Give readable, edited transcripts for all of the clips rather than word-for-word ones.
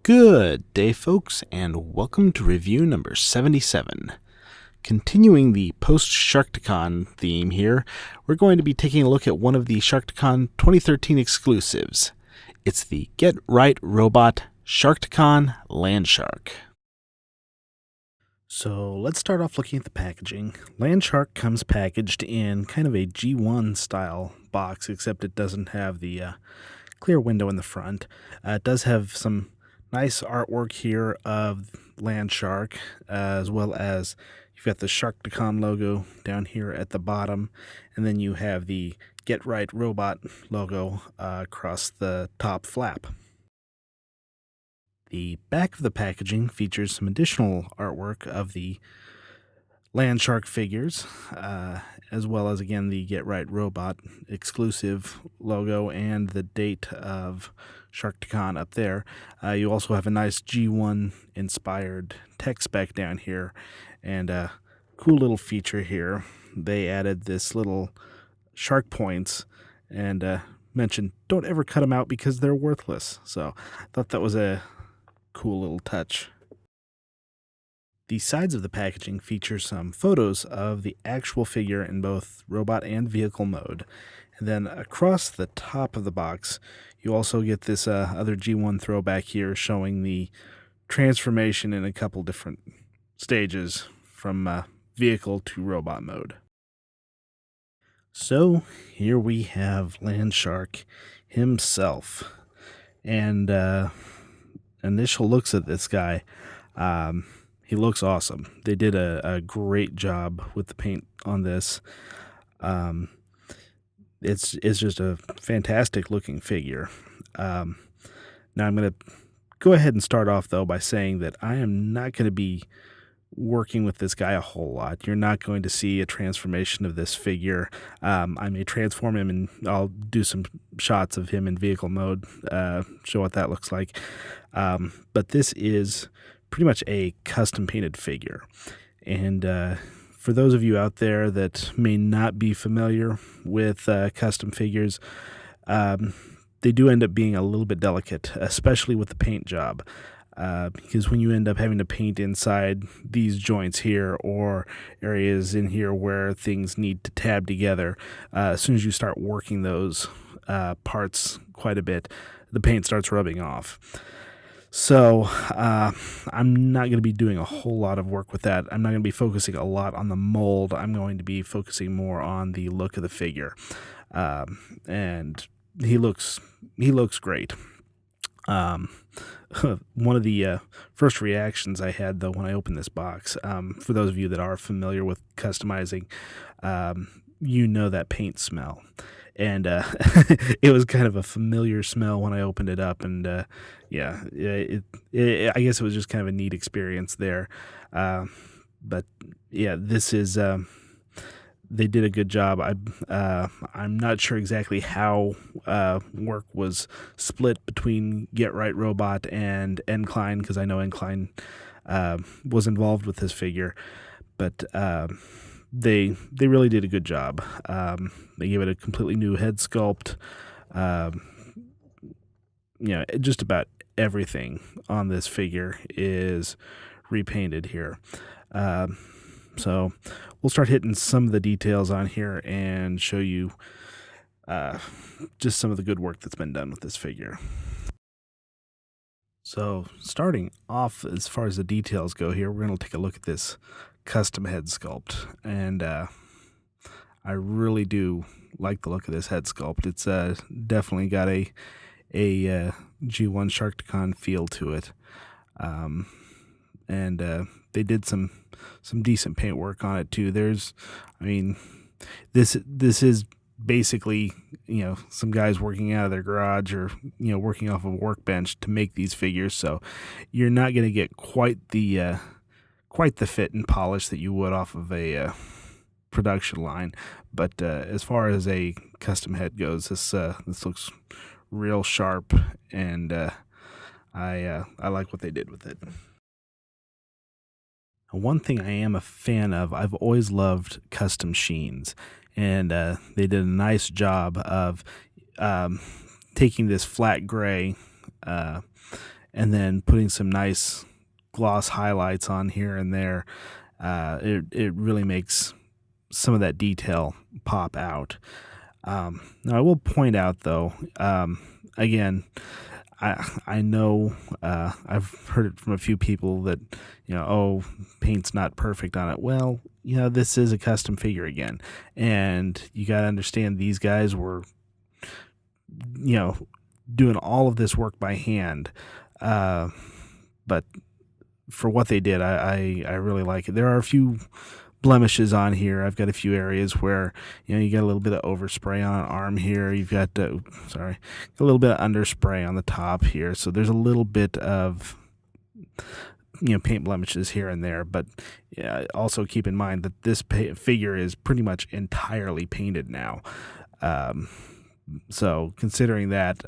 Good day, folks, and welcome to review number 77. Continuing the post-Charticon theme here, we're going to be taking a look at one of the Charticon 2013 exclusives. It's the Get Right Robot Charticon Landshark. So let's start off looking at the packaging. Landshark comes packaged in kind of a G1 style box, except it doesn't have the clear window in the front. It does have some nice artwork here of Landshark, as well as you've got the Charticon logo down here at the bottom, and then you have the Get Right Robot logo across the top flap. The back of the packaging features some additional artwork of the Landshark figures, as well as, again, the Get Right Robot exclusive logo and the date of Charticon up there. You also have a nice G1 inspired tech spec down here, and a cool little feature here. They added this little shark points and mentioned don't ever cut them out because they're worthless. So I thought that was a cool little touch. The sides of the packaging feature some photos of the actual figure in both robot and vehicle mode. And then across the top of the box, you also get this other G1 throwback here showing the transformation in a couple different stages from vehicle to robot mode. So here we have Landshark himself. And initial looks at this guy, he looks awesome. They did a great job with the paint on this. It's just a fantastic looking figure. Now I'm going to go ahead and start off, though, by saying that I am not going to be working with this guy a whole lot. You're not going to see a transformation of this figure. I may transform him, and I'll do some shots of him in vehicle mode, show what that looks like. But this is pretty much a custom painted figure. And for those of you out there that may not be familiar with custom figures, they do end up being a little bit delicate, especially with the paint job. Because when you end up having to paint inside these joints here or areas in here where things need to tab together, as soon as you start working those parts quite a bit, the paint starts rubbing off. So I'm not going to be doing a whole lot of work with that. I'm not going to be focusing a lot on the mold. I'm going to be focusing more on the look of the figure. And he looks great. One of the first reactions I had, though, when I opened this box, for those of you that are familiar with customizing, you know that paint smell. And it was kind of a familiar smell when I opened it up, and I guess it was just kind of a neat experience there. But yeah, this is they did a good job. I'm not sure exactly how work was split between Get Right Robot and Incline, because I know Incline was involved with this figure, but they really did a good job. They gave it a completely new head sculpt. Just about everything on this figure is repainted here. So we'll start hitting some of the details on here and show you just some of the good work that's been done with this figure. So starting off, as far as the details go here, we're going to take a look at this custom head sculpt, and I really do like the look of this head sculpt. It's definitely got a G1 Charticon feel to it, and they did some decent paint work on it too. This is basically, some guys working out of their garage or, working off of a workbench to make these figures. So you're not going to get quite the fit and polish that you would off of a production line. But as far as a custom head goes, this looks real sharp, and I like what they did with it. One thing I am a fan of, I've always loved custom sheens, and they did a nice job of taking this flat gray and then putting some nice gloss highlights on here and there, it really makes some of that detail pop out. Now I will point out though, again, I know I've heard it from a few people that, oh, paint's not perfect on it. Well, this is a custom figure again, and you got to understand these guys were, doing all of this work by hand, but for what they did, I really like it. There are a few blemishes on here. I've got a few areas where you got a little bit of overspray on an arm here. You've got a little bit of underspray on the top here. So there's a little bit of paint blemishes here and there. But also keep in mind that this figure is pretty much entirely painted now. So considering that,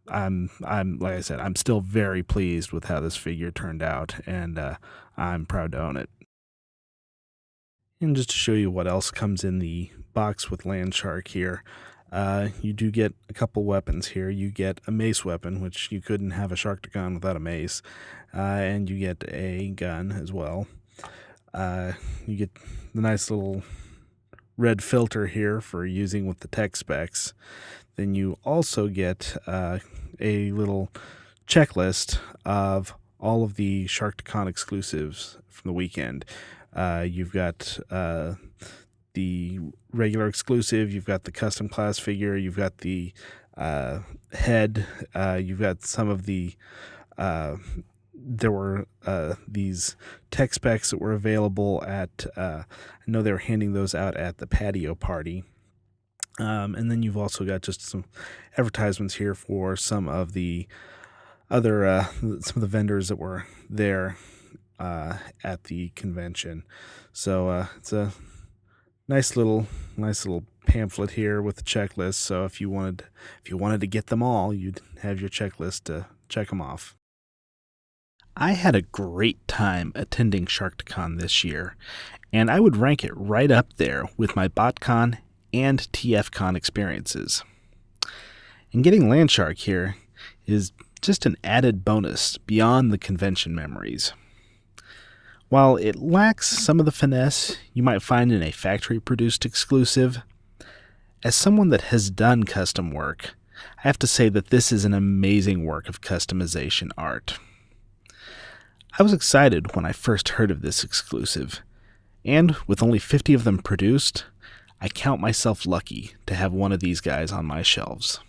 I'm like I said, I'm still very pleased with how this figure turned out, and I'm proud to own it. And just to show you what else comes in the box with Landshark here, you do get a couple weapons here. You get a mace weapon, which you couldn't have a Charticon without a mace, and you get a gun as well. You get the nice little red filter here for using with the tech specs. Then you also get a little checklist of all of the Charticon exclusives from the weekend. You've got the regular exclusive, you've got the custom class figure, you've got the head, you've got some of the there were these tech specs that were available at I know they were handing those out at the patio party. And then you've also got just some advertisements here for some of the other some of the vendors that were there at the convention. So it's a nice little pamphlet here with the checklist. So if you wanted to get them all, you'd have your checklist to check them off. I had a great time attending Charticon this year, and I would rank it right up there with my BotCon and TFCon experiences. And getting Landshark here is just an added bonus beyond the convention memories. While it lacks some of the finesse you might find in a factory-produced exclusive, as someone that has done custom work, I have to say that this is an amazing work of customization art. I was excited when I first heard of this exclusive, and with only 50 of them produced, I count myself lucky to have one of these guys on my shelves.